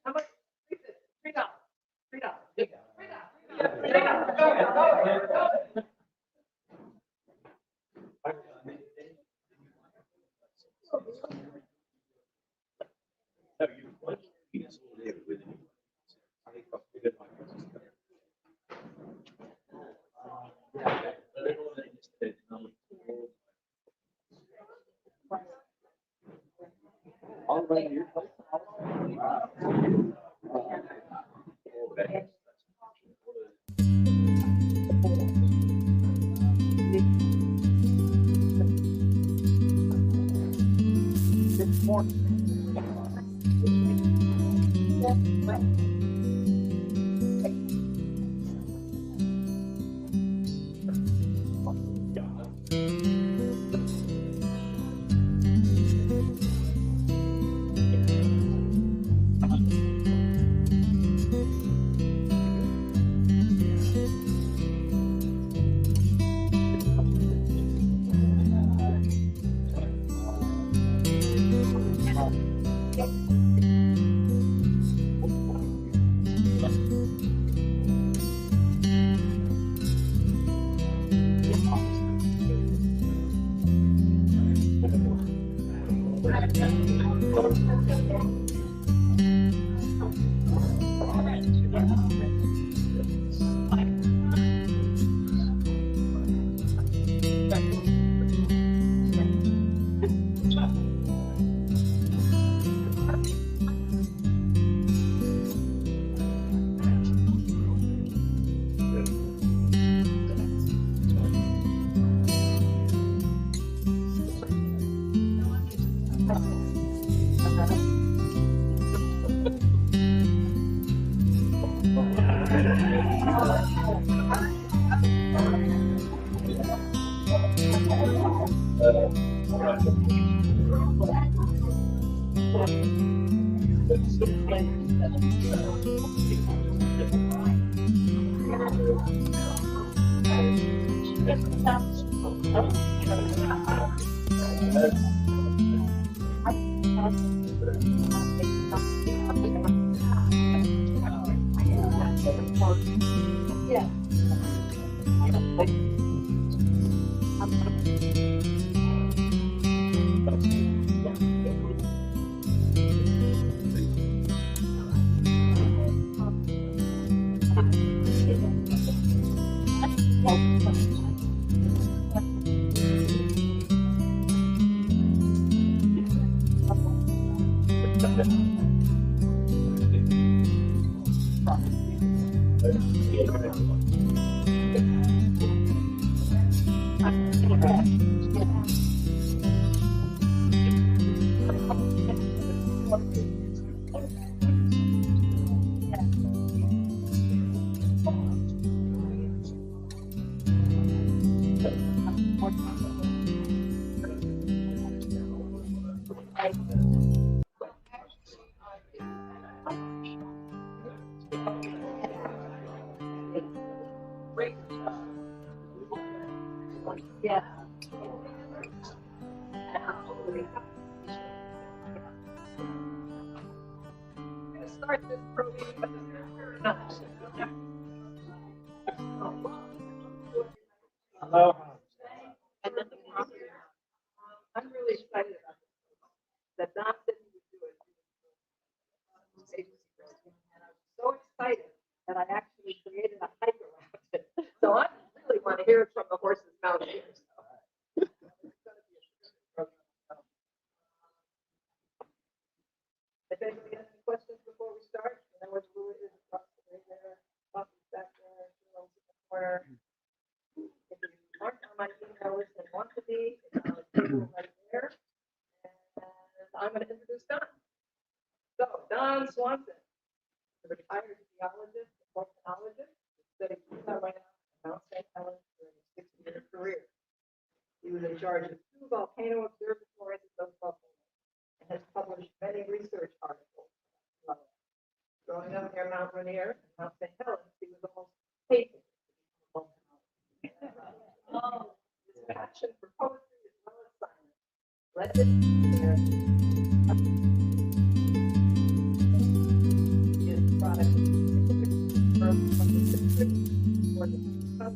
How much? $3. $3. Yeah. Start this program. Hello. I'm really excited about this. That Don said he would do it. And I'm so excited that I actually created a hike around it. So I really want to hear it from the horse's mouth here. If anybody has any questions before we start, you know what Blue is across the way there, Buffy's back there, Jill's in the corner. If you aren't on my email list and want to be, it's on the table right there. And I'm going to introduce Don. So, Don Swanson, a retired geologist and volcanologist, studied Kīlauea and Mount St. Helens during his 6-year career. He was in charge of 2 volcano observatories of Buffalo and has published many research articles. Growing up near Mount Rainier and Mount St. Helens, he was almost taken to volcanology. His passion for poetry as well as science led him to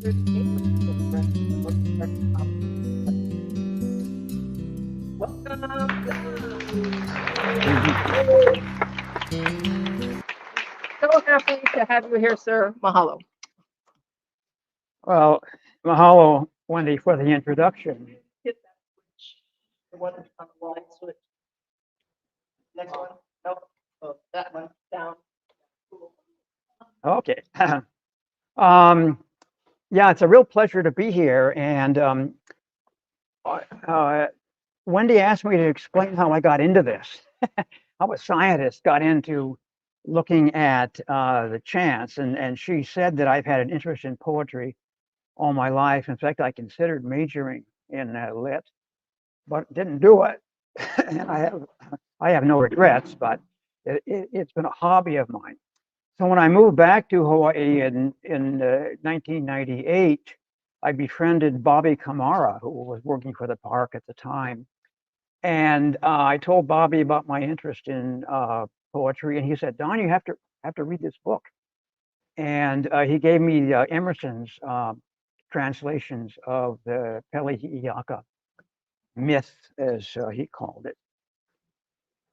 authors and English book directors of both American College. Welcome, Don. So happy to have you here, sir. Mahalo. Well, mahalo, Wendy, for the introduction. Hit that switch. The one on the line switch. Next one. Nope. Oh, that one down. Cool. Okay. Yeah, it's a real pleasure to be here. And Wendy asked me to explain how I got into this, how a scientist got into looking at the chants. And she said that I've had an interest in poetry all my life. In fact, I considered majoring in lit, but didn't do it. And I have no regrets, but it's been a hobby of mine. So when I moved back to Hawaii in 1998, I befriended Bobby Kamara, who was working for the park at the time. And I told Bobby about my interest in poetry, and he said, "Don, you have to read this book." And he gave me Emerson's translations of the Pele-Hiʻiaka myth, as he called it.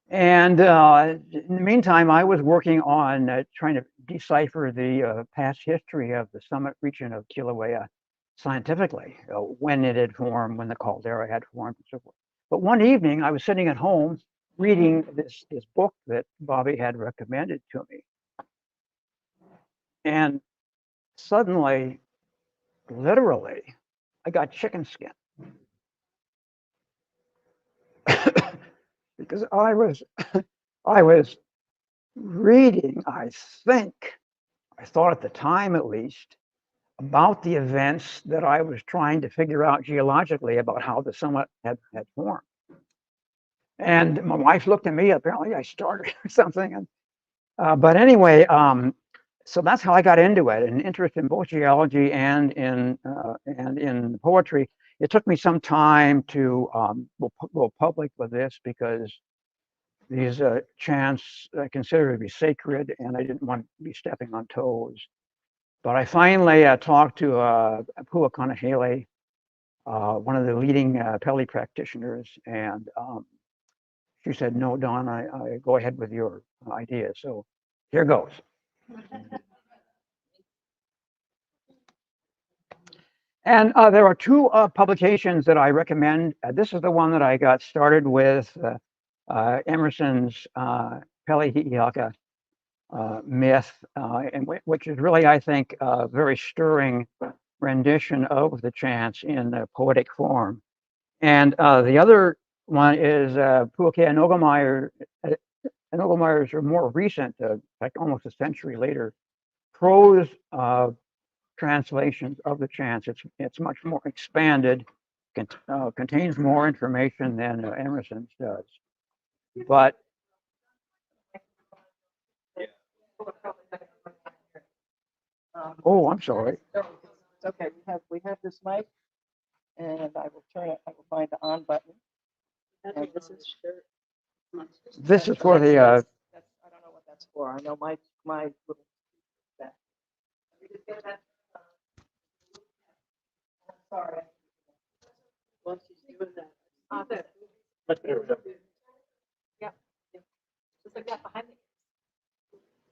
And in the meantime, I was working on trying to decipher the past history of the summit region of Kīlauea scientifically, when it had formed, when the caldera had formed, and so forth. But one evening, I was sitting at home reading this book that Bobby had recommended to me. And suddenly, literally, I got chicken skin. Because I was reading, I thought at the time at least, about the events that I was trying to figure out geologically about how the summit had formed. And my wife looked at me, apparently I started or something. But anyway, so that's how I got into it, an interest in both geology and in poetry. It took me some time to go public with this because these chants I consider to be sacred, and I didn't want to be stepping on toes. But I finally talked to Pua Kanahele, one of the leading Pele practitioners, and she said, "No, Don, I go ahead with your idea." So here goes. And there are two publications that I recommend. This is the one that I got started with, Emerson's Pele-Hiʻiaka myth, and which is really, I think, a very stirring rendition of the chants in the poetic form. And the other one is Puakea Nogelmeyer's more recent, like almost a century later, prose translations of the chants. It's much more expanded, contains more information than Emerson's does. But oh, I'm sorry. It's okay. We have this mic, and I will turn it. I will find the on button. And This is for the. I don't know what that's for. I know my little. That. Sorry. Well, she's doing that. Yeah. Just like that behind me.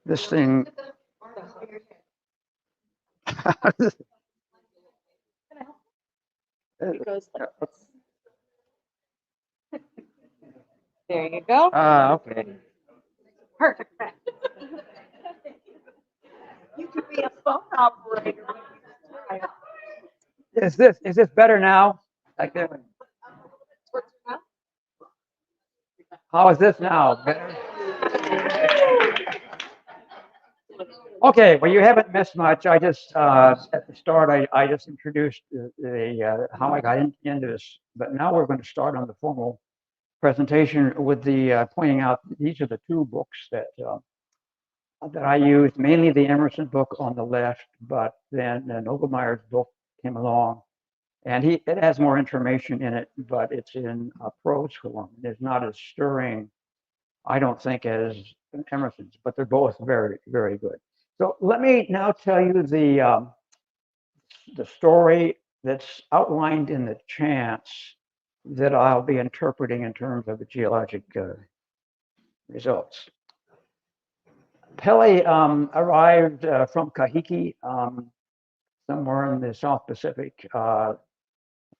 This thing. Because there you go. Okay. Perfect. You could be a phone operator. Is this better now? Like that? How is this now? Better? Okay, well, you haven't missed much. I just at the start, I just introduced the how I got into this, but now we're going to start on the formal presentation with the pointing out these are the two books that I used, mainly the Emerson book on the left, but then Nogelmeyer's book came along, and it has more information in it, but it's in a prose form. It's not as stirring, I don't think, as Emerson's, but they're both very, very good. So let me now tell you the the story that's outlined in the chants that I'll be interpreting in terms of the geologic results. Pele arrived from Kahiki, somewhere in the South Pacific.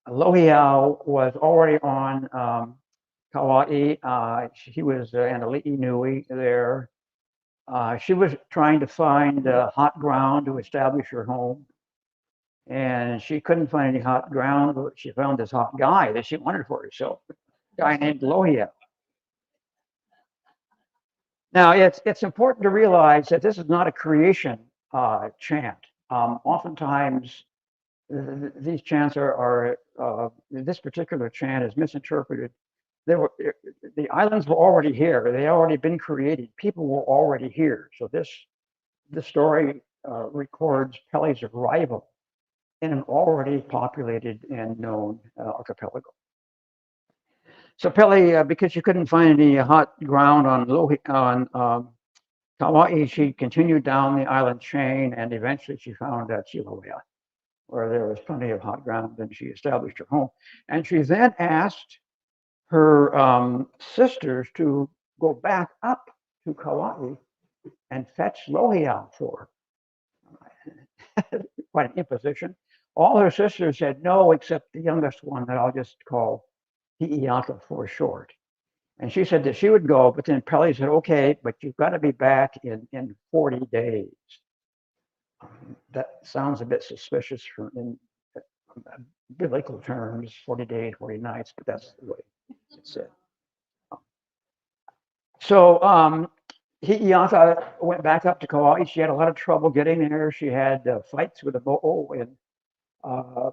Lohiau was already on Kauai. She was in Ali'i Nui there. She was trying to find hot ground to establish her home. And she couldn't find any hot ground, but she found this hot guy that she wanted for herself, a guy named Lohiau. Now, it's important to realize that this is not a creation chant. Oftentimes, these chants are this particular chant is misinterpreted. The islands were already here. They already been created. People were already here. So this story records Pele's arrival in an already populated and known archipelago. So Pele, because she couldn't find any hot ground on Kauai, she continued down the island chain, and eventually she found Kīlauea, where there was plenty of hot ground, and she established her home. And she then asked her sisters to go back up to Kauai and fetch Lohiau for her. Quite an imposition. All her sisters said no, except the youngest one that I'll just call Hi'iaka for short. And she said that she would go, but then Pele said, okay, but you've got to be back in 40 days. That sounds a bit suspicious in biblical terms, 40 days, 40 nights, but that's the way it's said. So Hi'iaka went back up to Kauai. She had a lot of trouble getting there. She had fights with a mo'o in Puna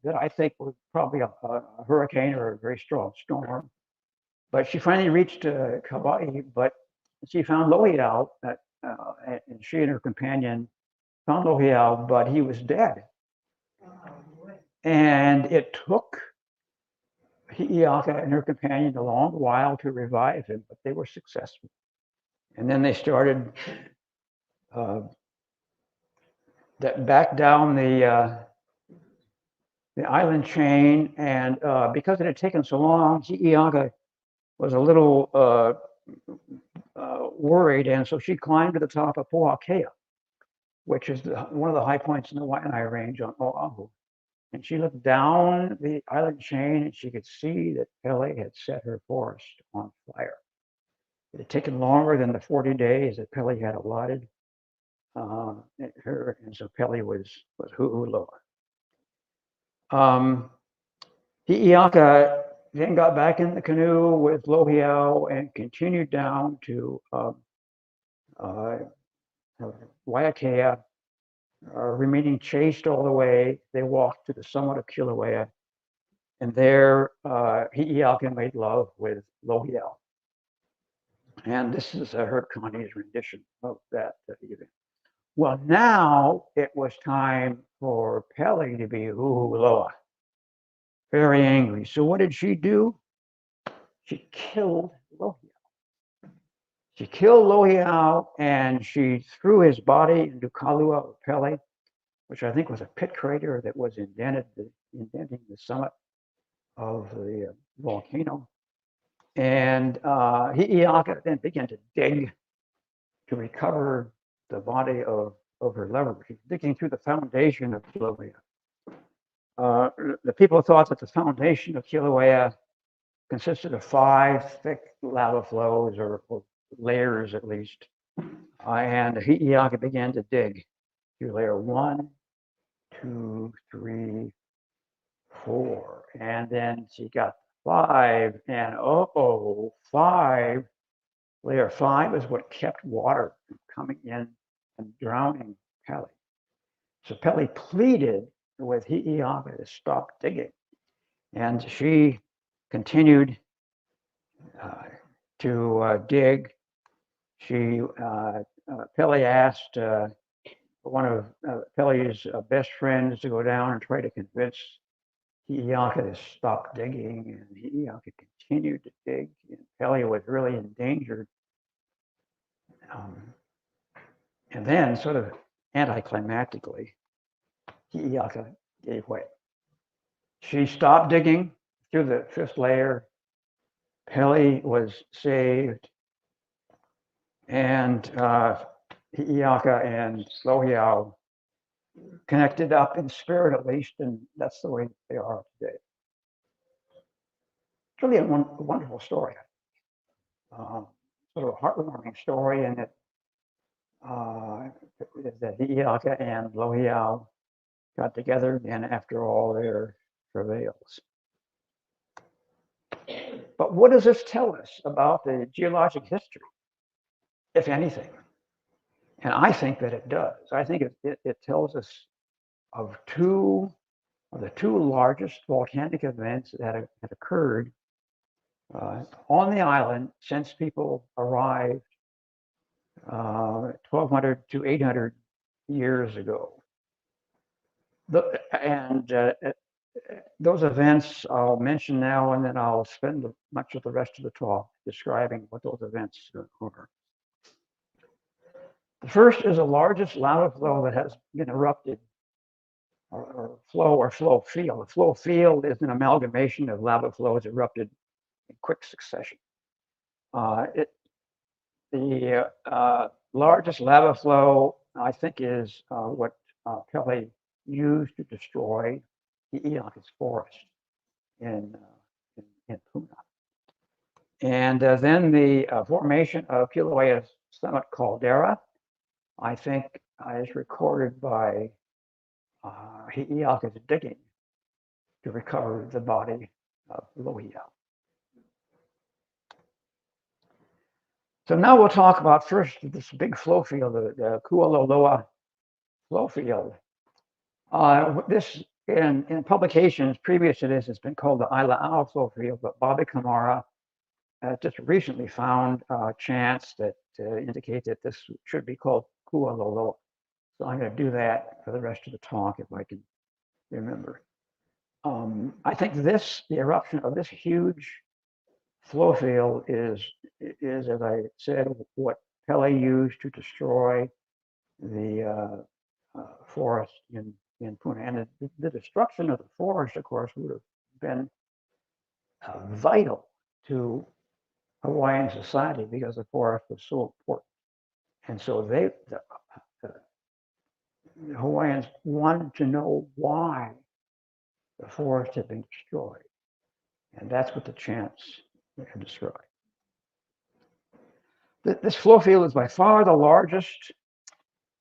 that I think was probably a hurricane or a very strong storm. But she finally reached Kauai, but she found Lohiau, and she and her companion found Lohiau, but he was dead. And it took Hi'iaka and her companion a long while to revive him, but they were successful. And then they started back down the island chain, and because it had taken so long, Hi'iaka was a little worried, and so she climbed to the top of Pohakea, which is one of the high points in the Waianae Range on Oahu. And she looked down the island chain, and she could see that Pele had set her forest on fire. It had taken longer than the 40 days that Pele had allotted her, and so Pele was hu'uloa. Hi'iaka then got back in the canoe with Lohiau and continued down to Waiakea, remaining chaste all the way. They walked to the summit of Kīlauea, and there Hi'iaka made love with Lohiau. And this is Herb Connie's rendition of that event. Well, now it was time for Pele to be hu'uloa, very angry. So what did she do? She killed Lohiau. She killed Lohiau, and she threw his body into Kalua of Pele, which I think was a pit crater that was indenting the summit of the volcano. And Hi'iaka then began to dig to recover the body of her lover. She's digging through the foundation of Kīlauea. The people thought that the foundation of Kīlauea consisted of 5 thick lava flows, or layers at least. And Hi'iaka began to dig through layer 1, 2, 3, 4. And then she got 5, and 5. Layer 5 is what kept water from coming in and drowning Pele. So Pele pleaded with Hi'iaka to stop digging, and she continued to dig. Pele asked one of Pele's best friends to go down and try to convince Hi'iaka to stop digging, and Hi'iaka continued to dig, and Pele was really endangered. And then, sort of anticlimactically, Hi'iaka gave way. She stopped digging through the fifth layer. Pele was saved, and Hi'iaka and Lohiau connected up in spirit, at least, and that's the way they are today. It's really a wonderful story. Sort of a heartwarming story, and that Hi'iaka and Lohiau got together again after all their travails. But what does this tell us about the geologic history, if anything? And I think that it does. I think it tells us of the two largest volcanic events that have occurred on the island since people arrived 1,200 to 800 years ago. Those events I'll mention now, and then I'll spend much of the rest of the talk describing what those events are. The first is the largest lava flow that has been erupted, or flow field. A flow field is an amalgamation of lava flows erupted in quick succession. The largest lava flow, I think, is what Pele used to destroy the Hi'iaka's forest in Puna. And then the formation of Kīlauea's summit caldera, I think, is recorded by Hi'iaka's digging to recover the body of Lohiau. So now we'll talk about first this big flow field, the Kualoa flow field. This in publications previous to this, it's been called the Aila'au flow field, but Bobby Kamara just recently found chants that indicate that this should be called Kualoa. So I'm going to do that for the rest of the talk if I can remember. I think the eruption of this huge flow field is, as I said, what Pele used to destroy the forest in Puna. And the destruction of the forest, of course, would have been vital to Hawaiian society because the forest was so important. And so the Hawaiians wanted to know why the forest had been destroyed. And that's what the chants describe. This flow field is by far the largest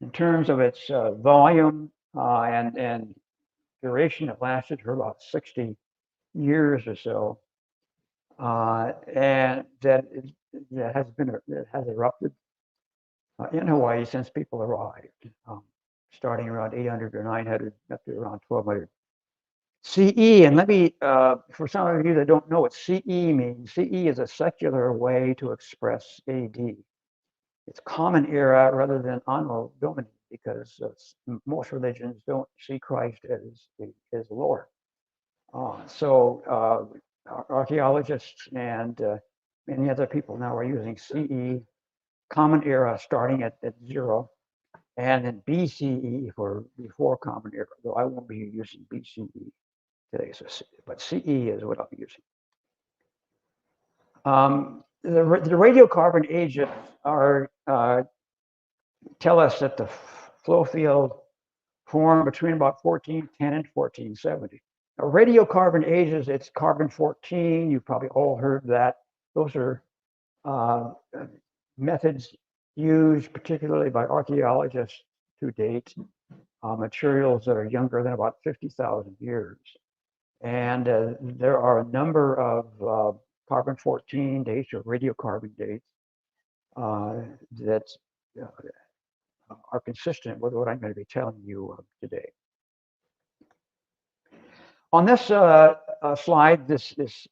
in terms of its volume and duration. It lasted for about 60 years or so, and that has erupted in Hawaii since people arrived, starting around 800 or 900 up to around 1200 CE. And let me, for some of you that don't know what CE means, CE is a secular way to express AD. It's common era rather than Anno Domini, because most religions don't see Christ as Lord. So archaeologists and many other people now are using CE, common era, starting at 0, and then BCE for before common era, though I won't be using BCE today, but CE is what I'll be using. The radiocarbon ages tell us that the flow field formed between about 1410 and 1470. Now, radiocarbon ages, it's carbon-14. You've probably all heard that. Those are methods used particularly by archaeologists to date materials that are younger than about 50,000 years. And there are a number of carbon-14 dates or radiocarbon dates that are consistent with what I'm going to be telling you today. On this slide, this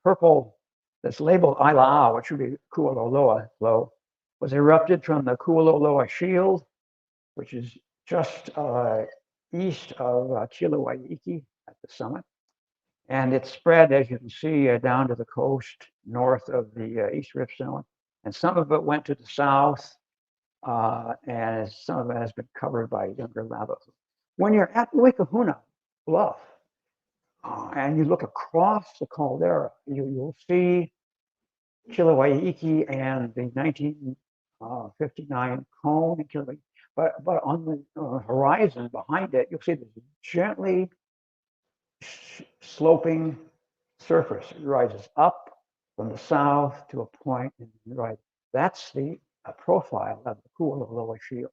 purple that's labeled Aila'au, which would be Kualoa flow, was erupted from the Kualoa Shield, which is just east of Kīlauea at the summit. And it spread, as you can see, down to the coast north of the East Rift Zone. And some of it went to the south, and some of it has been covered by younger lava when you're at Wikahuna Bluff and you look across the caldera, you'll see Kīlauea and the 1959 cone. But on the horizon behind it, you'll see this gently sloping surface. It rises up from the south to a point in the right. That's the profile of the Kualoa Shield.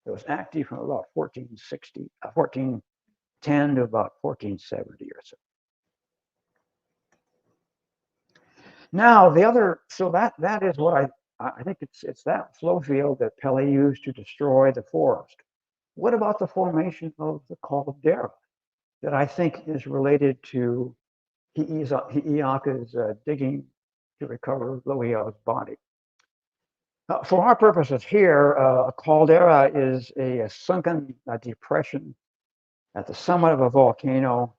It was active from about 1410 to about 1470 or so. Now the other, so that is what I think it's that flow field that Pele used to destroy the forest. What about the formation of the caldera that I think is related to Hi'iaka's digging to recover Lohiau's body? For our purposes here, a caldera is a sunken depression at the summit of a volcano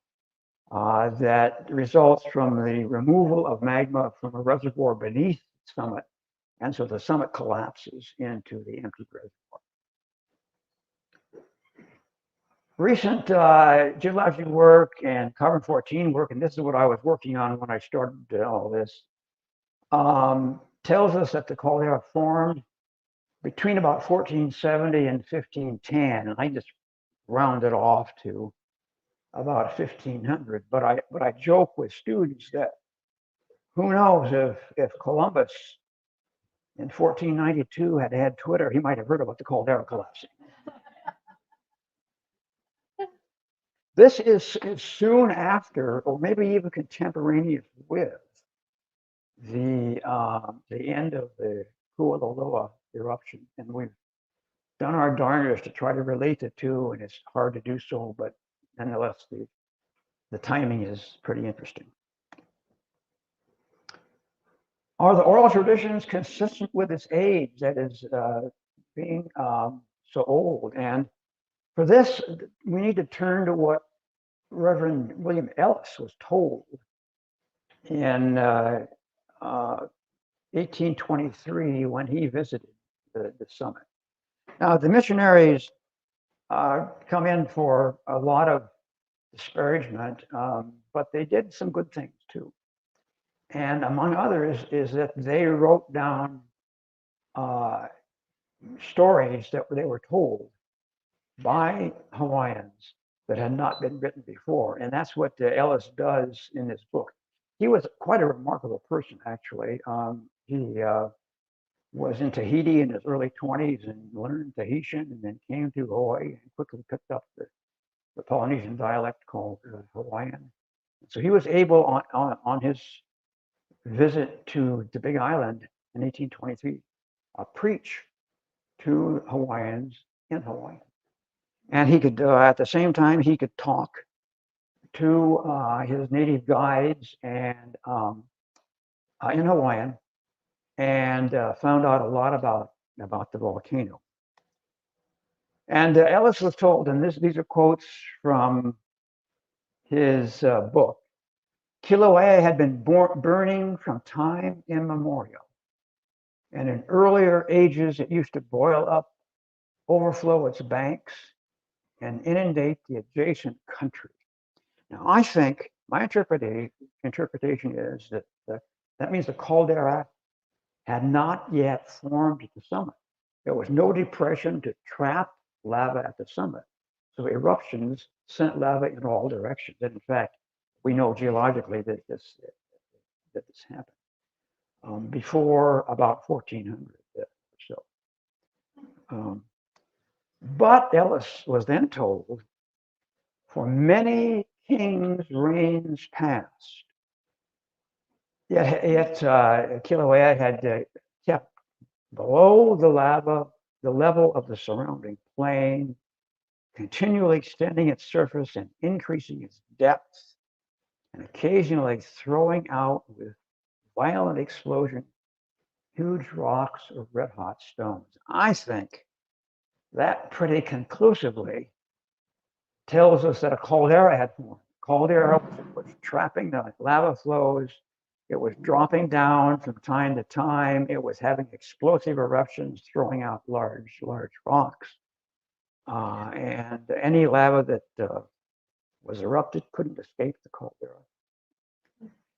that results from the removal of magma from a reservoir beneath the summit. And so the summit collapses into the empty reservoir. Recent geologic work and carbon-14 work, and this is what I was working on when I started all this, tells us that the caldera formed between about 1470 and 1510, and I just rounded off to about 1500. But I joke with students that who knows if Columbus in 1492 had Twitter, he might have heard about the caldera collapsing. This is soon after, or maybe even contemporaneous with, the end of the Kualoa eruption, and we've done our darndest to try to relate the two, and it's hard to do so, but nonetheless, the timing is pretty interesting. Are the oral traditions consistent with its age, that is being so old? And for this, we need to turn to what Reverend William Ellis was told in 1823 when he visited the summit. Now, the missionaries come in for a lot of disparagement, but they did some good things too. And among others is that they wrote down stories that they were told by Hawaiians that had not been written before. And that's what Ellis does in this book. He was quite a remarkable person, actually. He was in Tahiti in his early 20s and learned Tahitian, and then came to Hawaii and quickly picked up the Polynesian dialect called Hawaiian. So he was able on his visit to the Big Island in 1823 preach to Hawaiians in Hawaiian. And he could, at the same time, he could talk to his native guides and in Hawaiian, and found out a lot about the volcano. And Ellis was told, and these are quotes from his book, Kīlauea had been burning from time immemorial. And in earlier ages, it used to boil up, overflow its banks, and inundate the adjacent country. Now, I think my interpretation is that that means the caldera had not yet formed at the summit. There was no depression to trap lava at the summit. So eruptions sent lava in all directions. And in fact, we know geologically that this happened before about 1400 or so. But Ellis was then told, for many kings' reigns past, yet Kīlauea had kept below the level of the surrounding plain, continually extending its surface and increasing its depth, and occasionally throwing out with violent explosion huge rocks or red-hot stones. I think that pretty conclusively tells us that a caldera had formed. Caldera was trapping the lava flows. It was dropping down from time to time. It was having explosive eruptions, throwing out large rocks. and any lava that was erupted couldn't escape the caldera.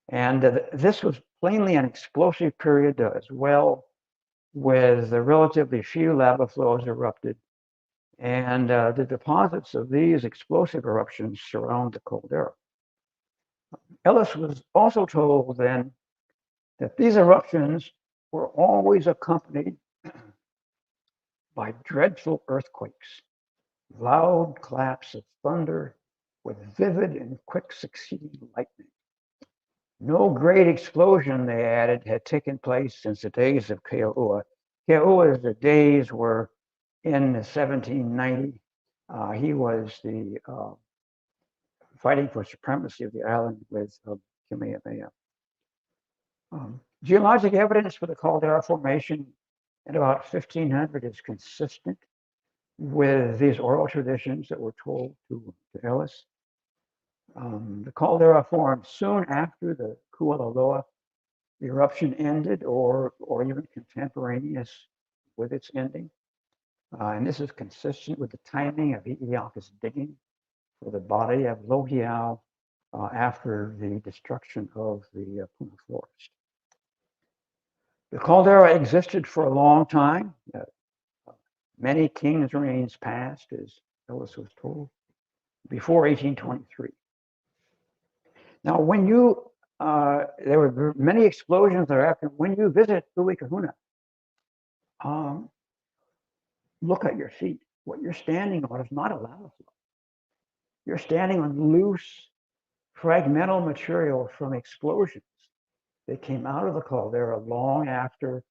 And this was plainly an explosive period as well, with relatively few lava flows erupted. And the deposits of these explosive eruptions surround the caldera. Ellis was also told then that these eruptions were always accompanied by dreadful earthquakes, loud claps of thunder with vivid and quick succeeding lightning. No great explosion, they added, had taken place since the days of Kīlauea. Kīlauea is the days were in 1790. He was the fighting for supremacy of the island with Kamehameha. Geologic evidence for the caldera formation at about 1500 is consistent with these oral traditions that were told to Ellis. The caldera formed soon after the Kualoa eruption ended, or even contemporaneous with its ending. And this is consistent with the timing of Hi'iaka's digging for the body of Lohiau after the destruction of the Puna forest. The caldera existed for a long time. Many kings' reigns passed, as Ellis was told, before 1823. Now, when you, there were many explosions thereafter. When you visit Ui Kahuna, look at your feet. What you're standing on is not a lava flow. You're standing on loose, fragmental material from explosions that came out of the caldera long after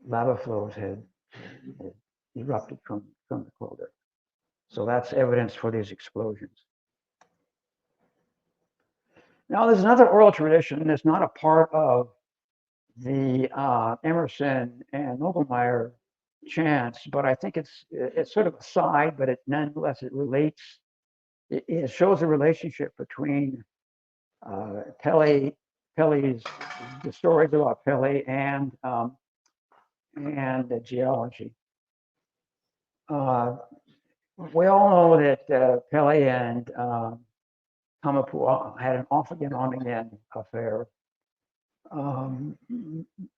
lava flows had erupted from the caldera. So that's evidence for these explosions. Now, there's another oral tradition that's not a part of the Emerson and Nogelmeyer chants, but I think it's sort of a side, but nonetheless it relates. It shows a relationship between Pele's the stories about Pele and the geology. We all know that Pele and Kamapua had an off-again, on-again affair.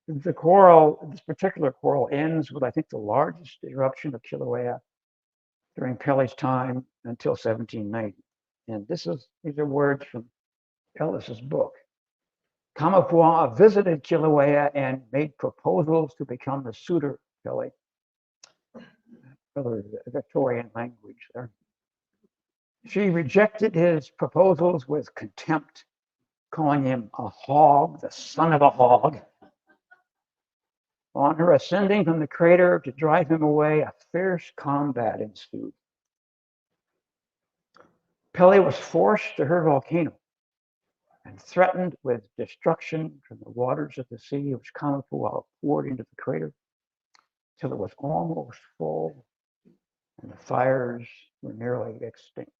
This particular quarrel ends with, I think, the largest eruption of Kīlauea during Pele's time until 1790. And these are words from Ellis's book. Kamapua visited Kīlauea and made proposals to become the suitor of Pele. Another Victorian language there. She rejected his proposals with contempt, calling him a hog, the son of a hog. On her ascending from the crater to drive him away, a fierce combat ensued. Pele was forced to her volcano and threatened with destruction from the waters of the sea, which Kamapua poured into the crater till it was almost full and the fires were nearly extinct.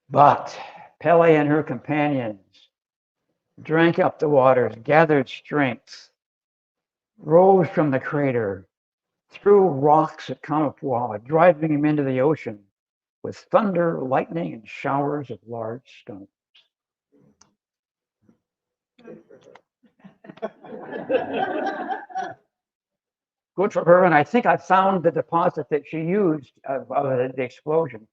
But Pele and her companions drank up the waters, gathered strength, rose from the crater, threw rocks at Kamapua, driving him into the ocean with thunder, lightning, and showers of large stones. Good for her, and I think I found the deposit that she used of the explosion.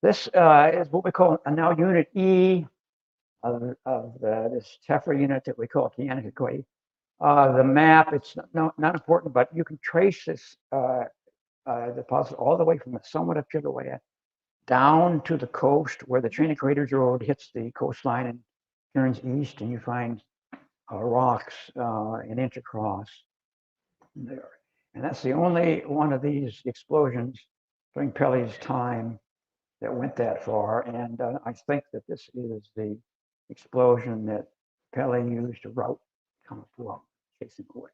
This is what we call now Unit E of this tephra unit that we call Hi'iaka. The map, it's not important, but you can trace this deposit all the way from the summit of Kīlauea down to the coast where the Train of Craters Road hits the coastline and turns east, and you find rocks an inch across there. And that's the only one of these explosions during Pele's time that went that far. And I think that this is the explosion that Pele used to rout Kamapua, chase him away.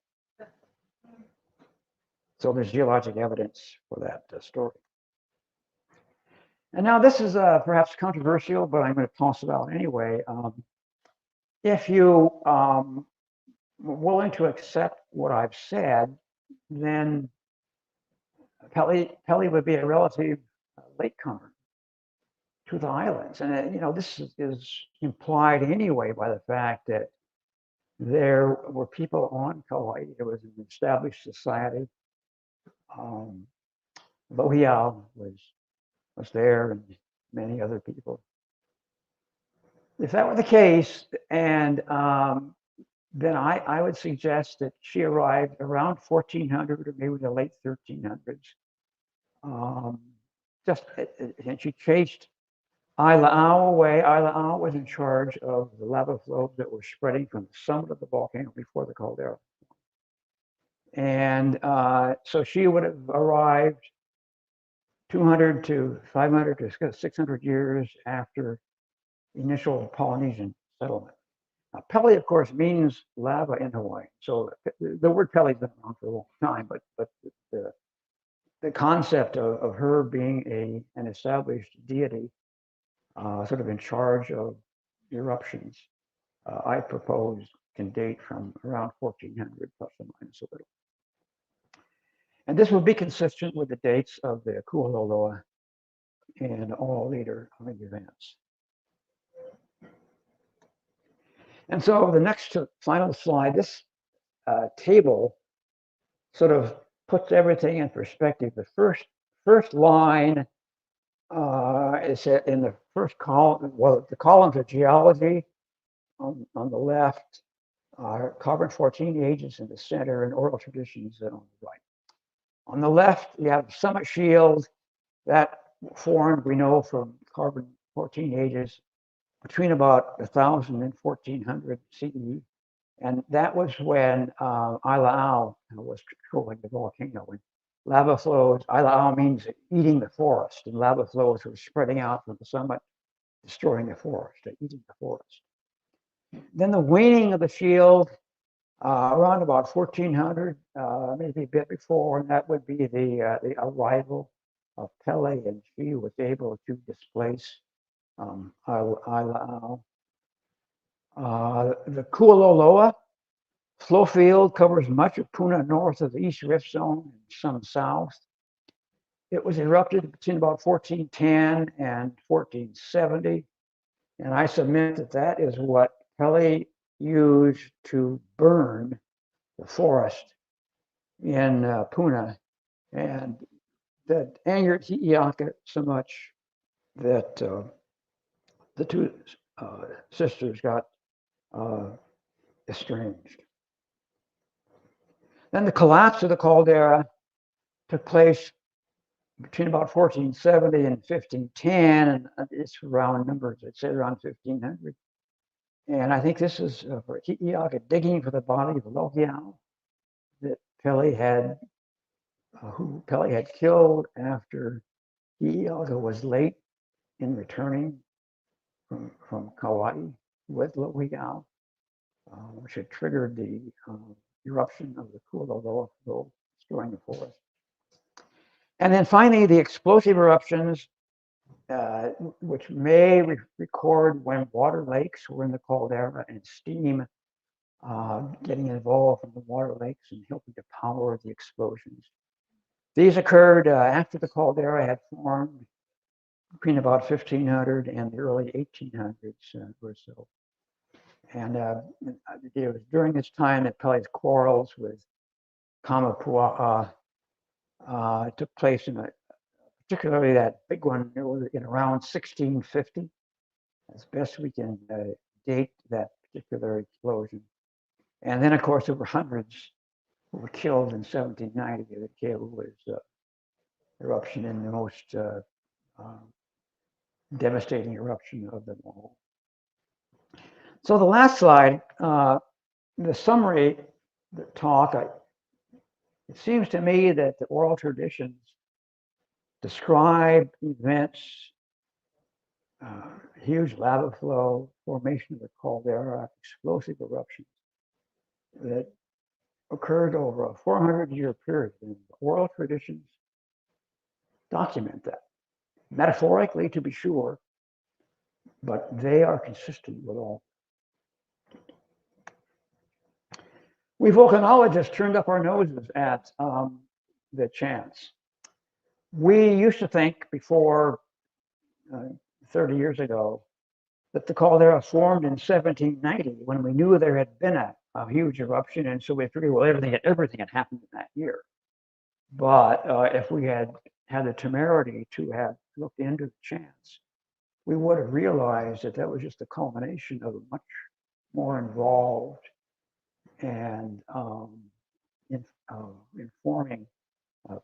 So there's geologic evidence for that story. And now this is perhaps controversial, but I'm going to toss it out anyway. If you are willing to accept what I've said, then Pele would be a relative latecomer to the islands. And, this is implied anyway by the fact that there were people on Kauai. It was an established society. Lohiau was there, and many other people. If that were the case, and then I would suggest that she arrived around 1400 or maybe the late 1300s. And she chased Aileʻau away. Aileʻau was in charge of the lava flows that were spreading from the summit of the volcano before the caldera. And so she would have arrived 200 to 500 to 600 years after initial Polynesian settlement. Now, Pele, of course, means lava in Hawaii. So the word Pele's been around for a long time, but the concept of her being an established deity, sort of in charge of eruptions, I propose can date from around 1400 plus or minus a little. And this will be consistent with the dates of the Kualoa and all later events. And so the next final slide, this table sort of puts everything in perspective. The first line is in the first column. Well, the columns are geology on the left, carbon-14 ages in the center, and oral traditions on the right. On the left, you have the summit shield that formed, we know, from carbon-14 ages between about 1000 and 1400 CE. And that was when Aileʻau was controlling the volcano. And lava flows, Aileʻau means eating the forest, and lava flows were spreading out from the summit, destroying the forest, eating the forest. Then the waning of the shield, around about 1400, maybe a bit before, and that would be the arrival of Pele, and she was able to displace Aileʻau. The Kualoa flow field covers much of Puna north of the East Rift Zone and some south. It was erupted between about 1410 and 1470, and I submit that is what Pele used to burn the forest in Puna, and that angered Hi'iaka so much that the two sisters got estranged. Then the collapse of the caldera took place between about 1470 and 1510, and it's round numbers, I'd say around 1500. And I think this is for Hi'iaka digging for the body of Lohiau that who Pele had killed after Hi'iaka was late in returning from Kauai with Lohiau, which had triggered the eruption of the Kualoa flow, destroying the forest. And then finally, the explosive eruptions, which may record when water lakes were in the caldera and steam getting involved from the water lakes and helping to power the explosions. These occurred after the caldera had formed between about 1500 and the early 1800s or so. And it was during this time that Pele's quarrels with Kamapua'a took place, particularly that big one in around 1650, as best we can date that particular explosion. And then, of course, there were hundreds who were killed in 1790 at the Kīlauea eruption, and the most devastating eruption of them all. So the last slide, the summary, the talk, it seems to me that the oral traditions describe events, huge lava flow, formation of the caldera, explosive eruptions that occurred over a 400-year period, and oral traditions document that, metaphorically to be sure, but they are consistent with all. We volcanologists turned up our noses at the chants. We used to think before 30 years ago that the caldera formed in 1790 when we knew there had been a huge eruption, and so we figured, well, everything had happened in that year. But if we had had the temerity to have looked into the chants, we would have realized that that was just the culmination of a much more involved and informing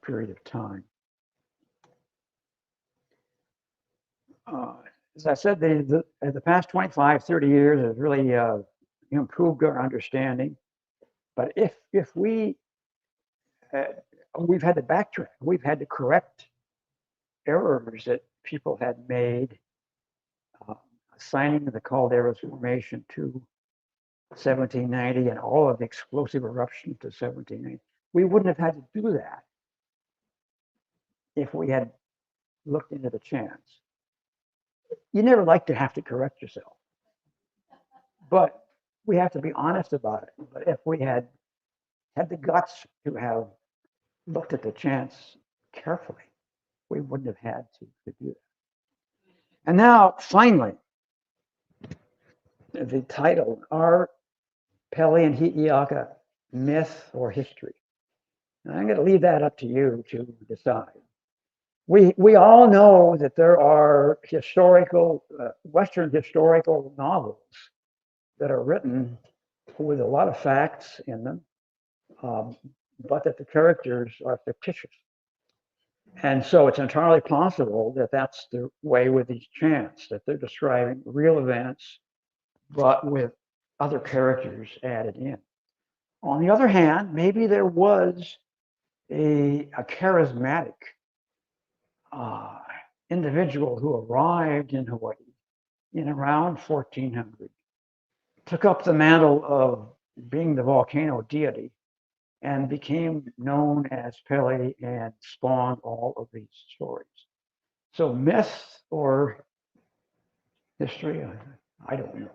period of time. As I said, the past 25, 30 years has really improved our understanding. But if we've had to backtrack, we've had to correct errors that people had made, assigning the caldera's formation to 1790 and all of the explosive eruption to 1790. We wouldn't have had to do that if we had looked into the chants. You never like to have to correct yourself, but we have to be honest about it. But if we had had the guts to have looked at the chants carefully, we wouldn't have had to do that. And now, finally, the title, Are Pele and Hi'iaka Myth or History? And I'm going to leave that up to you to decide. We all know that there are historical, Western historical novels that are written with a lot of facts in them, but that the characters are fictitious. And so it's entirely possible that that's the way with these chants, that they're describing real events, but with other characters added in. On the other hand, maybe there was a charismatic individual who arrived in Hawaii in around 1400, took up the mantle of being the volcano deity, and became known as Pele and spawned all of these stories. So myth or history, I don't know.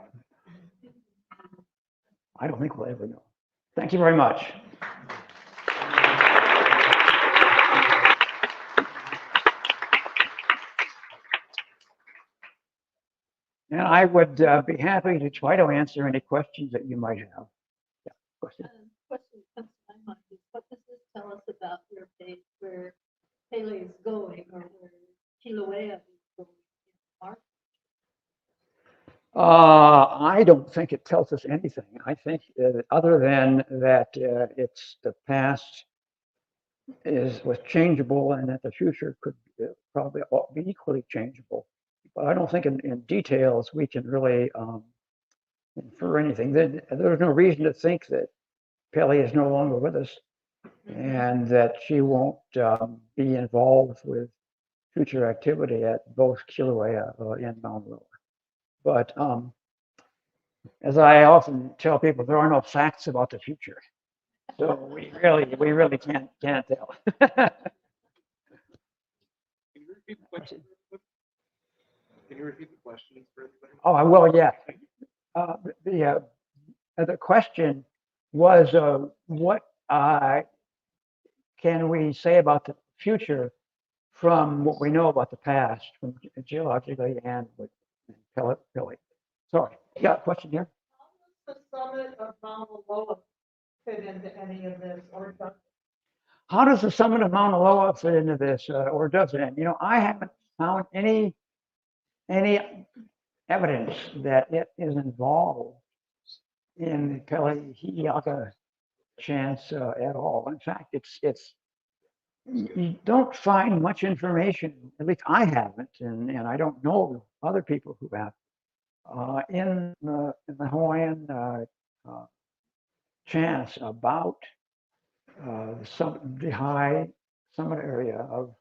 I don't think we'll ever know. Thank you very much. And I would be happy to try to answer any questions that you might have. Yeah, question. Question comes to my mind is, what does this tell us about your faith, where Pele is going, or where Kīlauea is going in March? I don't think it tells us anything. I think other than that it's the past was changeable and that the future could probably be equally changeable. But I don't think in details we can really infer anything. There's no reason to think that Pele is no longer with us and that she won't be involved with future activity at both Kīlauea and Mauna Loa. But as I often tell people, there are no facts about the future, so we really can't tell. Can you repeat the question? Can you repeat the question for everybody? Oh, I will. Yeah. The question was, what can we say about the future from what we know about the past, from geologically and with Pele? Sorry, you got a question here? How does the summit of Mauna Loa fit into any of this, or does it? How does the summit of Mauna Loa fit into this, or does it? You know, I haven't found any evidence that it is involved in the Pele-Hiʻiaka chants at all. In fact, you don't find much information, at least I haven't, and I don't know other people who have, in the Hawaiian chants about the high summit area of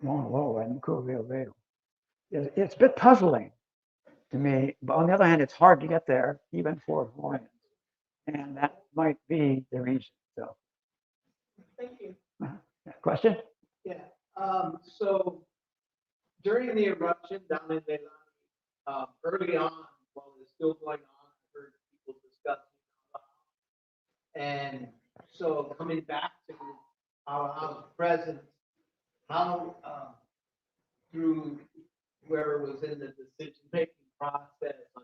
Mauna Loa and Kūlauea. It's a bit puzzling to me, but on the other hand, it's hard to get there, even for Hawaiians, and that might be the reason. So, Thank you. question? Yeah. So during the eruption down in Leilani, early on, while it was still going on, I heard people discussing and so coming back to our present, how, through whoever was in the decision-making process on,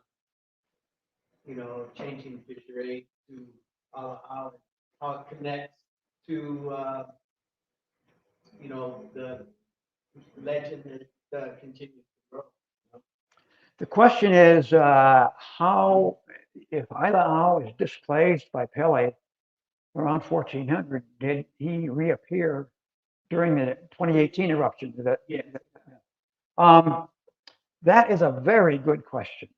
you know, changing fish rate to, how it connects to, you know, the legend that continues to grow. The question is, how, if Aileʻau is displaced by Pele around 1400, did he reappear during the 2018 eruption? That is a very good question.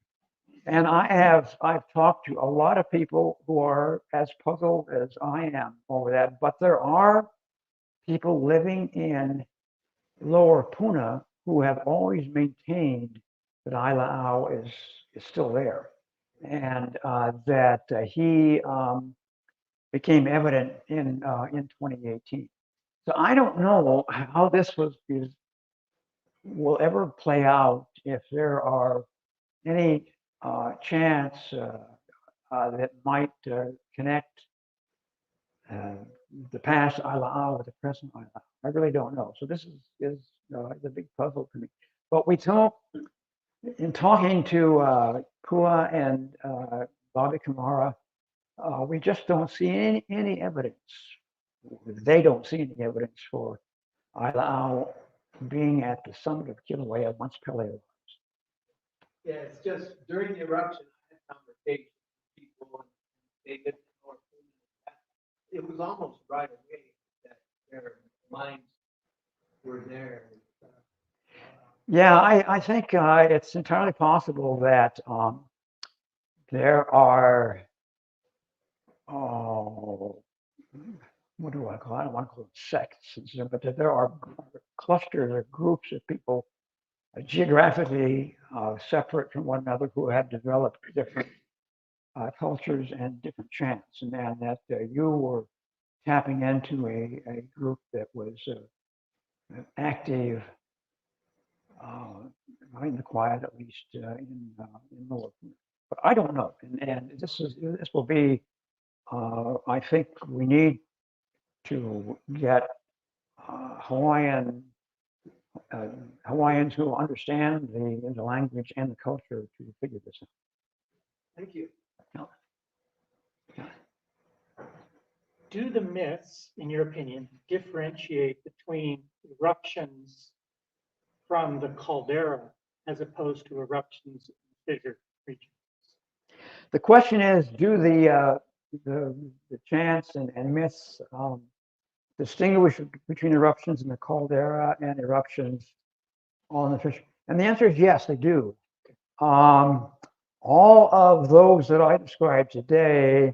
And I've talked to a lot of people who are as puzzled as I am over that, but there are people living in Lower Puna who have always maintained that Aileʻau is still there, and that he became evident in 2018. So I don't know how this will ever play out, if there are any chants that might connect the past Aileʻau with the present Aileʻau. I really don't know. So this is a big puzzle to me. But we talk, in talking to Kua and Bobby Kamara, we just don't see any evidence. They don't see any evidence for Aileʻau being at the summit of Kīlauea once Pele arrives. Yeah, it's just during the eruption, I had conversations with people, and they lived in North Puna. It was almost right away that their minds were there. Yeah, I think it's entirely possible that there are, what do I call it? I don't want to call it sects, but that there are clusters or groups of people geographically separate from one another who have developed different cultures and different chants, and that you were tapping into a group that was active in the quiet, at least in Lower Puna. But I don't know, and this will be. I think we need to get Hawaiians who understand the language and the culture to figure this out. Thank you. Do the myths, in your opinion, differentiate between eruptions from the caldera as opposed to eruptions in fissure regions? The question is, do the chants and myths distinguish between eruptions in the caldera and eruptions on the fish? And the answer is yes, they do. All of those that I described today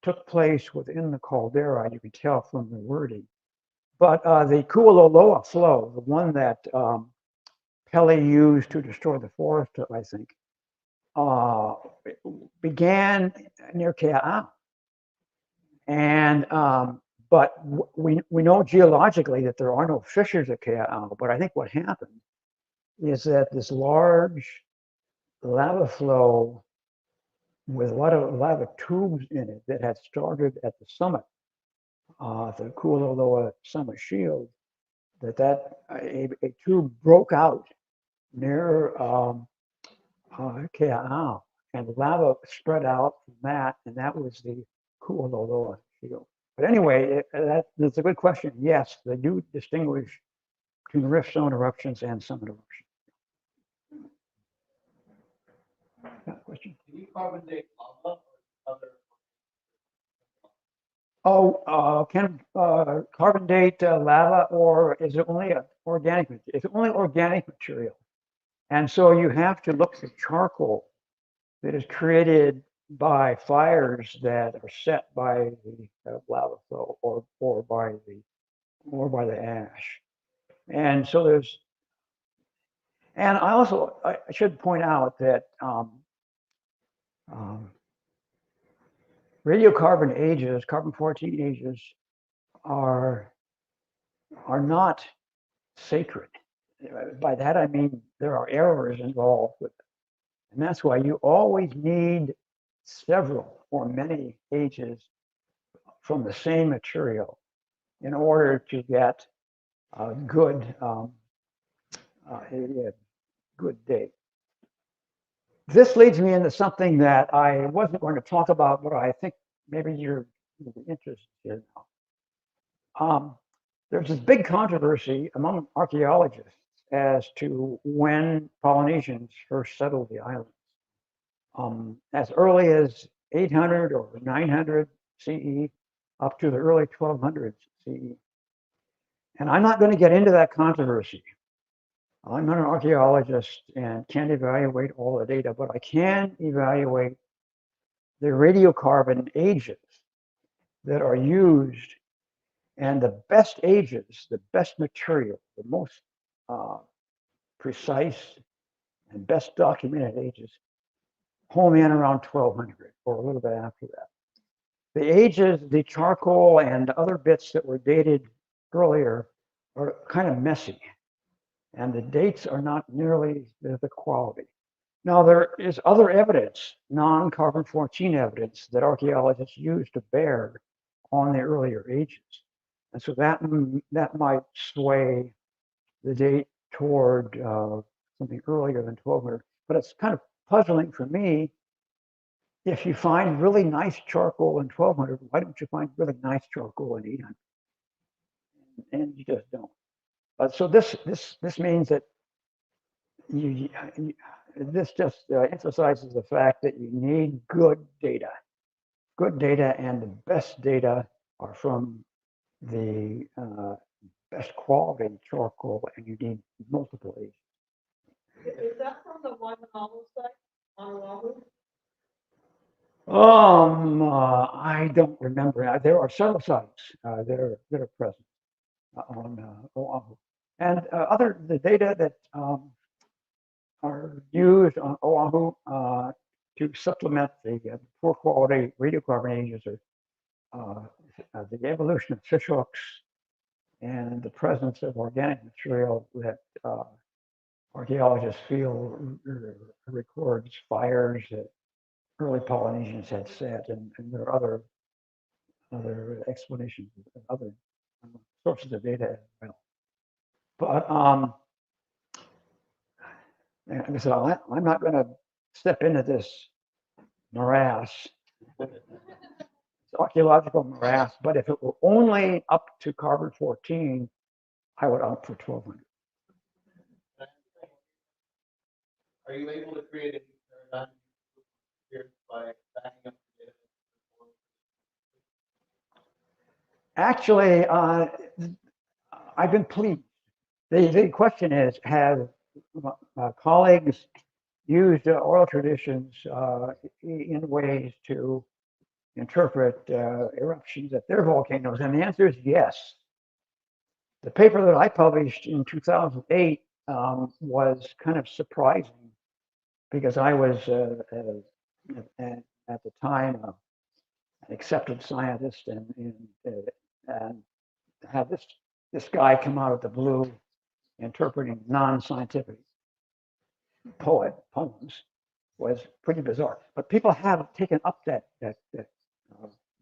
took place within the caldera. You can tell from the wording. But the Kualoa flow, the one that Pele used to destroy the forest, I think, began near Kea'au. And but we know geologically that there are no fissures at Kea'au. But I think what happened is that this large lava flow with a lot of lava tubes in it that had started at the summit, the Kualoa summit shield, that a tube broke out near Kea'au, and lava spread out from that, and that was the Kualoa shield. But anyway, that's a good question. Yes, they do distinguish between rift zone eruptions and summit eruptions. Yeah, question? Can you carbon date lava or other? Can carbon date lava, or is it only organic? It's only organic material, and so you have to look for charcoal that is created by fires that are set by the lava flow or by the ash. And so and I should point out that radiocarbon ages, carbon-14 ages, are not sacred. By that I mean there are errors involved with it. And that's why you always need several or many ages from the same material in order to get good a good date. This leads me into something that I wasn't going to talk about, but I think maybe you're interested in. There's this big controversy among archaeologists as to when Polynesians first settled the islands. As early as 800 or 900 CE up to the early 1200s CE. And I'm not going to get into that controversy. I'm not an archaeologist and can't evaluate all the data, but I can evaluate the radiocarbon ages that are used, and the best ages, the best material, the most precise and best documented ages home in around 1200 or a little bit after that. The ages, the charcoal and other bits that were dated earlier are kind of messy, and the dates are not nearly the quality. Now, there is other evidence, non-carbon 14 evidence, that archaeologists use to bear on the earlier ages. And so that might sway the date toward something earlier than 1200. But it's kind of puzzling for me. If you find really nice charcoal in 1200, why don't you find really nice charcoal in 800? And you just don't. So this means that this just emphasizes the fact that you need good data. Good data, and the best data are from the best quality charcoal, and you need multiple ages. Is that from the Waimanawa site on Oahu? I don't remember. There are several sites that are present on Oahu, and the data that are used on Oahu to supplement the poor quality radiocarbon ages are the evolution of fishhooks and the presence of organic material that archaeologists feel records fires that early Polynesians had set, and there are other explanations and other sources of data as well. But like I said, I'm not going to step into this morass, it's archaeological morass, but if it were only up to carbon 14, I would opt for 1200. Are you able to create a paradigm here by backing up the data? Actually, I've been pleased. The question is, have colleagues used oral traditions in ways to interpret eruptions at their volcanoes? And the answer is yes. The paper that I published in 2008 was kind of surprising because I was at the time an accepted scientist and have this guy come out of the blue interpreting non-scientific poems was pretty bizarre. But people have taken up that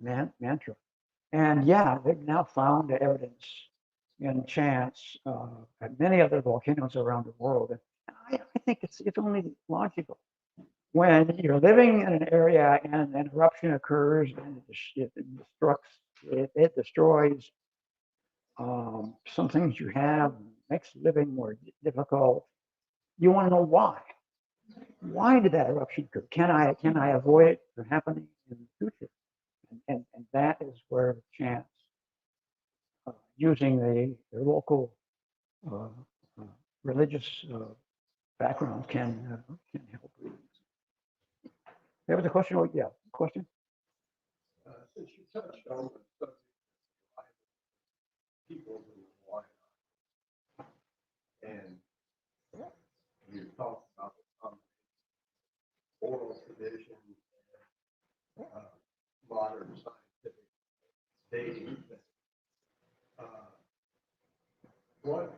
mantra, and yeah, they've now found evidence in chants at many other volcanoes around the world. And I think it's only logical. When you're living in an area and an eruption occurs and it destroys some things you have, makes living more difficult, you want to know why. Why did that eruption occur? Can I avoid it from happening in the future? And that is where chants, using the local religious background, can help. There was a question. Oh, yeah, question. Since you touched on the subject of people in Hawaii, and you talked about the oral tradition and modern scientific dating, what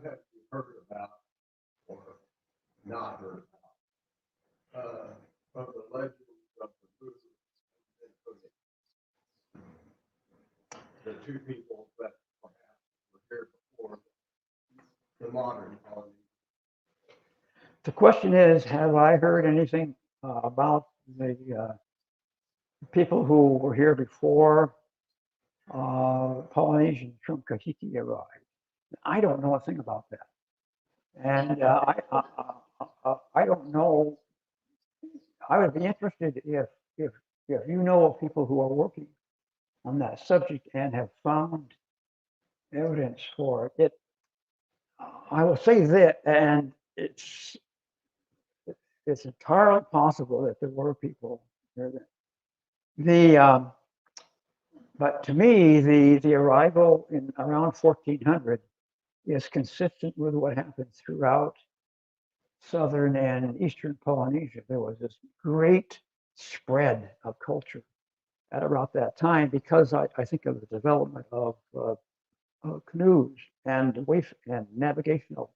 have you heard about or not heard about of the legends of the Buddha? the two people that perhaps were here before the modern Polynesians. The question is, have I heard anything about the people who were here before Polynesians from Kahiki arrived? I don't know a thing about that. And I don't know. I would be interested if you know of people who are working on that subject and have found evidence for it. I will say that, and it's entirely possible that there were people there. But to me, the arrival in around 1400 is consistent with what happened throughout southern and eastern Polynesia. There was this great spread of culture at about that time because I think of the development of canoes and navigational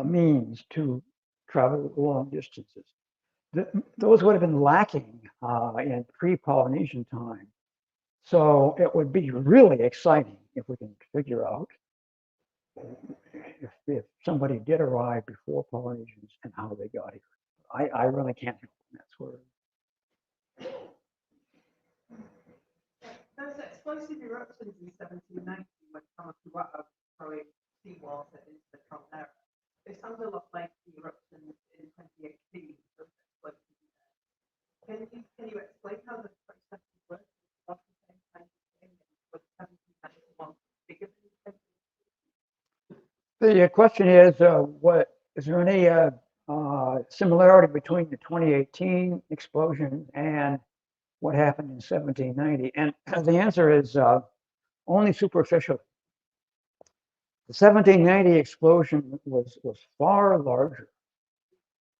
means to travel long distances. Those would have been lacking in pre-Polynesian time. So it would be really exciting if we can figure out if somebody did arrive before Polynesians and how they got here. I really can't help them. That's where. Those explosive eruptions in 1790 when Kahuku throwing seawall set into the caldera, they sound a lot like the eruptions in 2018. Those explosive events. Can you explain how the processes work? About the same kind of thing, was 1791 bigger than 2018? The question is, is there any similarity between the 2018 explosion and what happened in 1790? And the answer is only superficial. The 1790 explosion was far larger.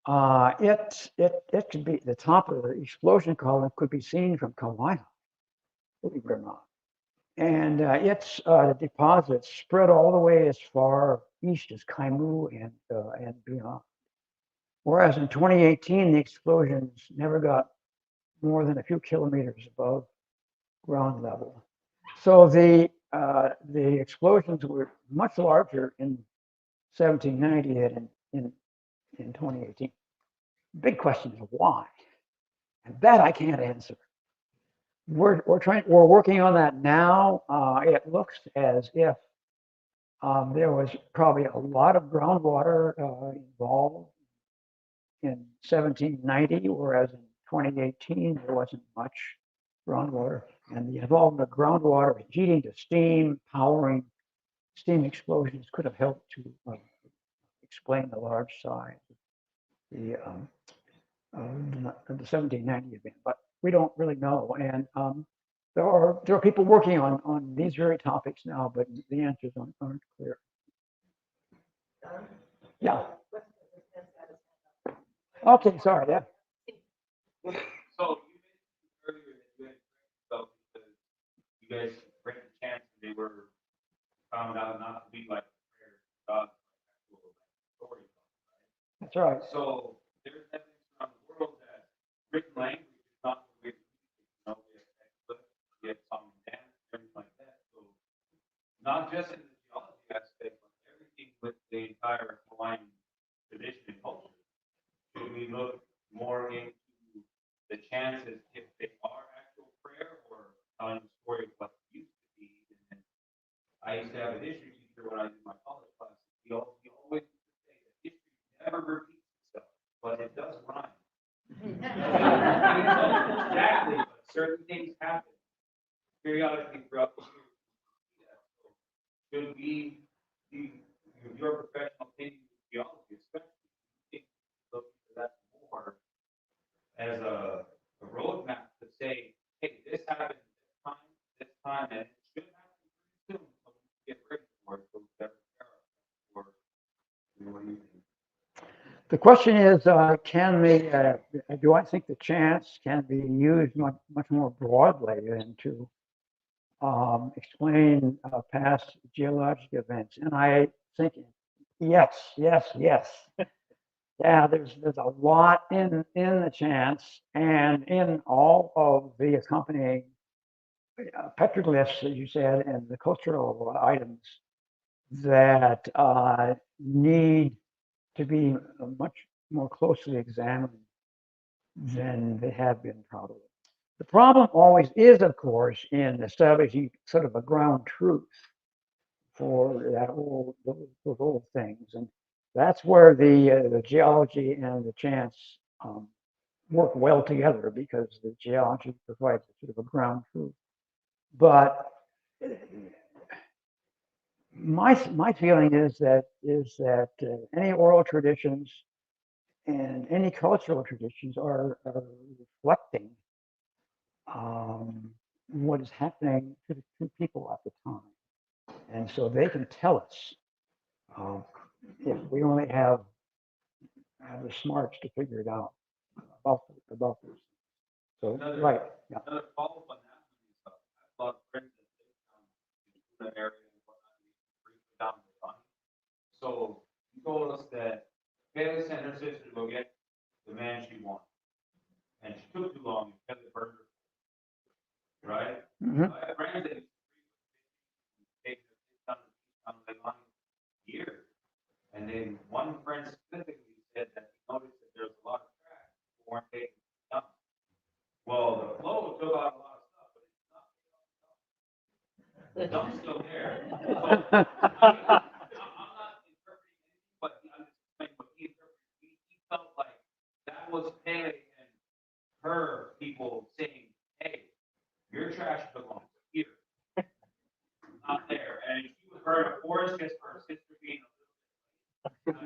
It could be the top of the explosion column could be seen from Kīlauea, believe it or not. And its deposits spread all the way as far east as Kaimu and beyond. Whereas in 2018, the explosions never got more than a few kilometers above ground level. So the explosions were much larger in 1790 than in 2018. Big question is why, and that I can't answer. We're working on that now. It looks as if there was probably a lot of groundwater involved in 1790, whereas in 2018 there wasn't much groundwater. And the involvement of groundwater heating to steam, powering steam explosions could have helped to explain the large size of the 1790 event. But we don't really know. And there are people working on these very topics now, but the answers aren't clear. Yeah. Okay, sorry. Yeah. So you mentioned earlier that you had yourself because you guys read the chants and they were found out not to be like prayer God, actual stories, right? That's right. So there's evidence around the world that written language is not the way to communicate. You know, we have textbooks, we have song and dance, things like that. So not just in the geology aspect, but everything with the entire Hawaiian tradition and culture. Should we look more into the chances if they are actual prayer or telling the story of what it used to be? And I used to have a history teacher when I did my college class. He always used to say that history never repeats itself, but it does rhyme. Exactly, but certain things happen periodically throughout the year. So should we, your professional opinion with geology, especially, look into that more as a roadmap to say, hey, this happened this time, and it should happen pretty soon. So we get ready for it. So better prepare for what do you think? The question is, do I think the chants can be used much more broadly than to explain past geologic events? And I think yes. Yeah, there's a lot in the chants and in all of the accompanying petroglyphs, as you said, and the cultural items that need to be much more closely examined than they have been probably. The problem always is, of course, in establishing sort of a ground truth for those old things, and that's where the geology and the chants work well together, because the geology provides sort of a ground truth. But my feeling is that any oral traditions and any cultural traditions are reflecting what is happening to the people at the time, and so they can tell us if we only have the smarts to figure it out about this. So right, yeah. Another follow-up on that one is, I have a lot of friends that live down in the Puna area and whatnot, and they bring down the money. So he told us that Pele sent her sister to go get the man she wanted, and she took too long, and Pele burned her. Right? Mhm. I have friends that take the on the line here, and then one friend specifically said that he noticed that there's a lot of trash people weren't taking dump. Well, the flow took out a lot of stuff, but it's not taking out the dump's still there. So, I'm not interpreting anything, but I'm just explaining what he interpreted. He felt like that was Pele and her people saying, hey, your trash belongs here, not there. And she was heard a forest just for her sister being a little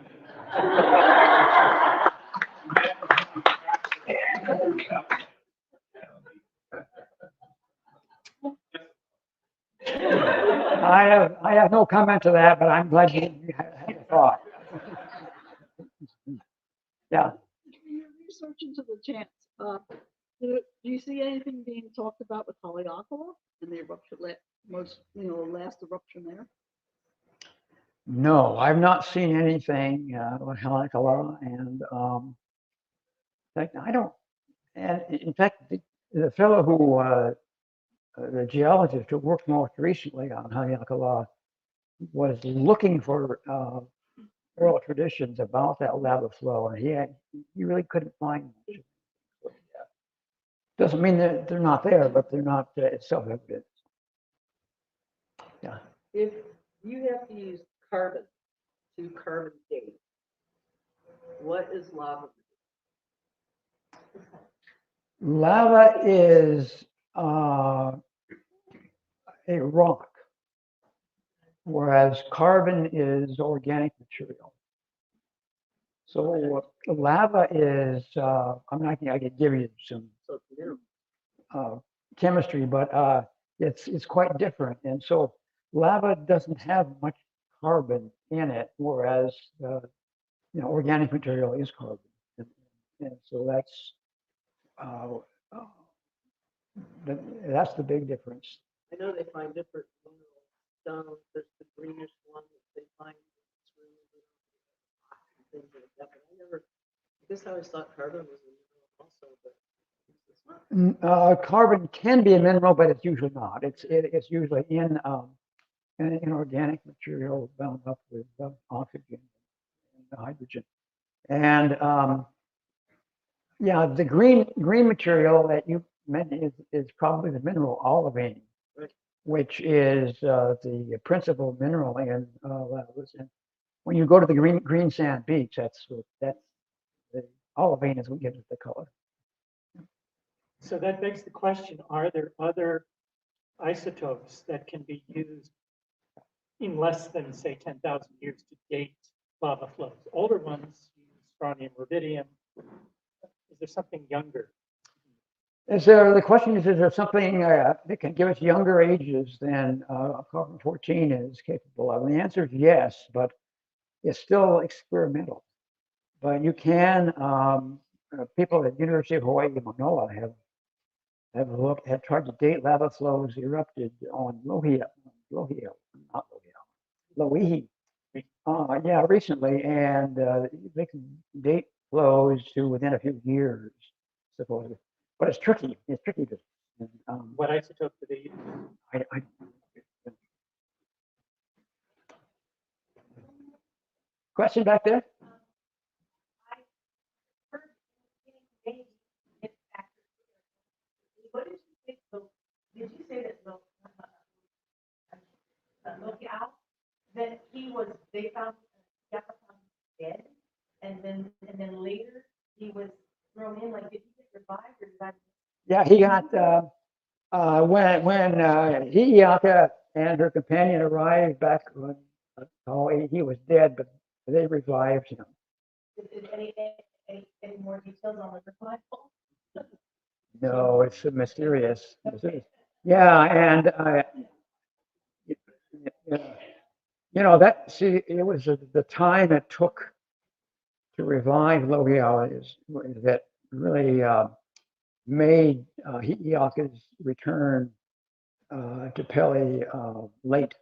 I have no comment to that, but I'm glad you had a thought. Yeah. In your research into the chants, do you see anything being talked about with Haleakala and the eruption, last eruption there? No, I've not seen anything on Haleakala, and in fact, I don't. And in fact, the fellow who, the geologist who worked most recently on Haleakala, was looking for oral traditions about that lava flow, and he really couldn't find much. Doesn't mean that they're not there, but they're not self-evident. Yeah. If you have to use carbon to carbon date, what is lava? Lava is a rock, whereas carbon is organic material. So lava is, I could give you some So it's mineral. chemistry, but it's quite different. And so lava doesn't have much carbon in it, whereas organic material is carbon. And so that's the big difference. I know they find different mineral stones. There's the greenish one that they find. Things like that, but I guess I always thought carbon was a mineral also, but it's not. Carbon can be a mineral, but it's usually not. It's usually in organic material bound up with oxygen and hydrogen. And yeah, the green material that you mentioned is probably the mineral olivine, Right. which is the principal mineral in lavas. And when you go to the green sand beach, that's the olivine is what gives it the color. So that begs the question, are there other isotopes that can be used in less than, say, 10,000 years to date lava flows? Older ones use strontium, rubidium. Is there something younger? The question is there something that can give us younger ages than carbon-14 is capable of? And the answer is yes, but it's still experimental. But you can, people at the University of Hawaii in Manoa have tried to date lava flows erupted on Lohihi, yeah, recently, and they can date flows to within a few years, supposedly. But it's tricky. It's tricky to What isotope do they use? I question back there? Maybe it's accurate. What did you think? Did you say that lookout that they found dead, and then later he was thrown in? Like, did he get revived or did that? Yeah, he got when Hi'iaka and her companion arrived back when he was dead, but they revived him. Any more details on the revival? No, it's mysterious. Yeah, and it was the time it took to revive Lohiau is that really made Hi'iaka's return to Pele late.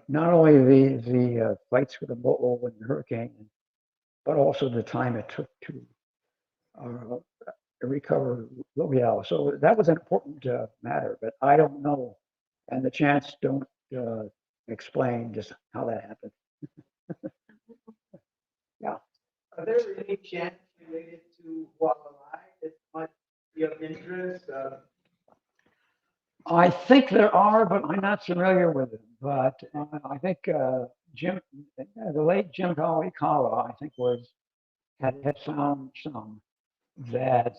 Not only the fights with the mo'o and the hurricane, but also the time it took to recover Lohiau. So that was an important matter, but I don't know, and the chants don't explain just how that happened. Yeah. Are there any chants related to Hualalai that might be of interest? I think there are, but I'm not familiar with them. But I think the late Jim Kīlauea, I think had found some that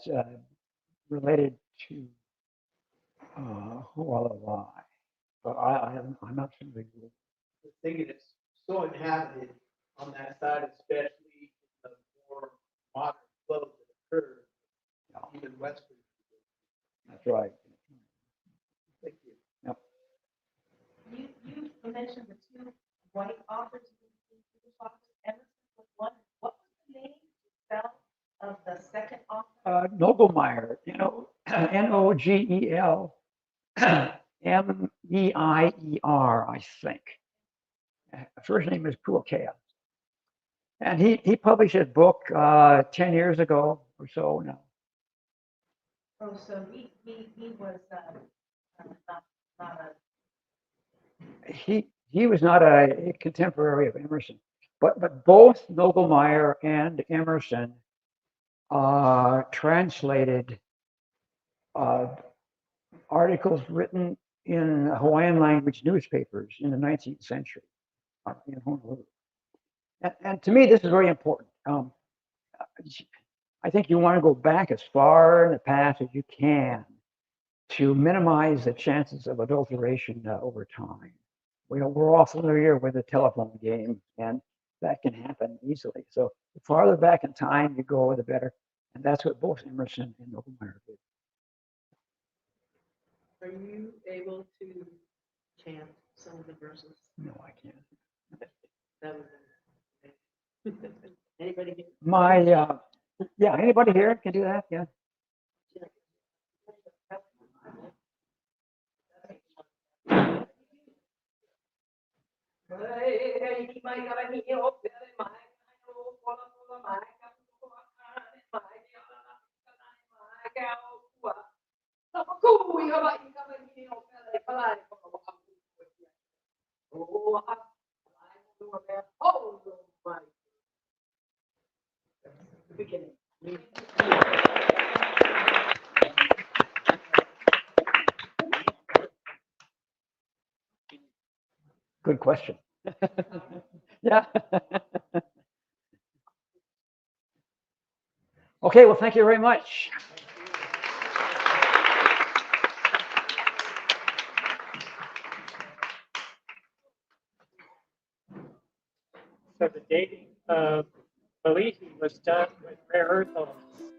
related to Hualalai, but I'm not familiar with. I'm thinking it's so inhabited on that side, especially the more modern flows that occur even westward. That's right. Thank you. Yep. You mentioned the two white authors. Emerson was one. What was the name spell of the second author? Nogelmeyer, Nogel Meier, I think. First name is Puakea. And he published his book 10 years ago or so now. Oh, so he was not He was not a contemporary of Emerson, but both Nogelmeyer and Emerson translated articles written in Hawaiian language newspapers in the 19th century in Honolulu. And to me, this is very important. I think you want to go back as far in the past as you can to minimize the chances of adulteration over time. We're all familiar with the telephone game, and that can happen easily. So the farther back in time you go, the better. And that's what both Emerson and Nogelmeyer did. Are you able to chant some of the verses? No, I can't. That was anybody here? Yeah, anybody here can do that? Yeah. Beginning. Good question. Yeah. Okay, well, thank you very much. So the dating of Pele was done with rare earth elements.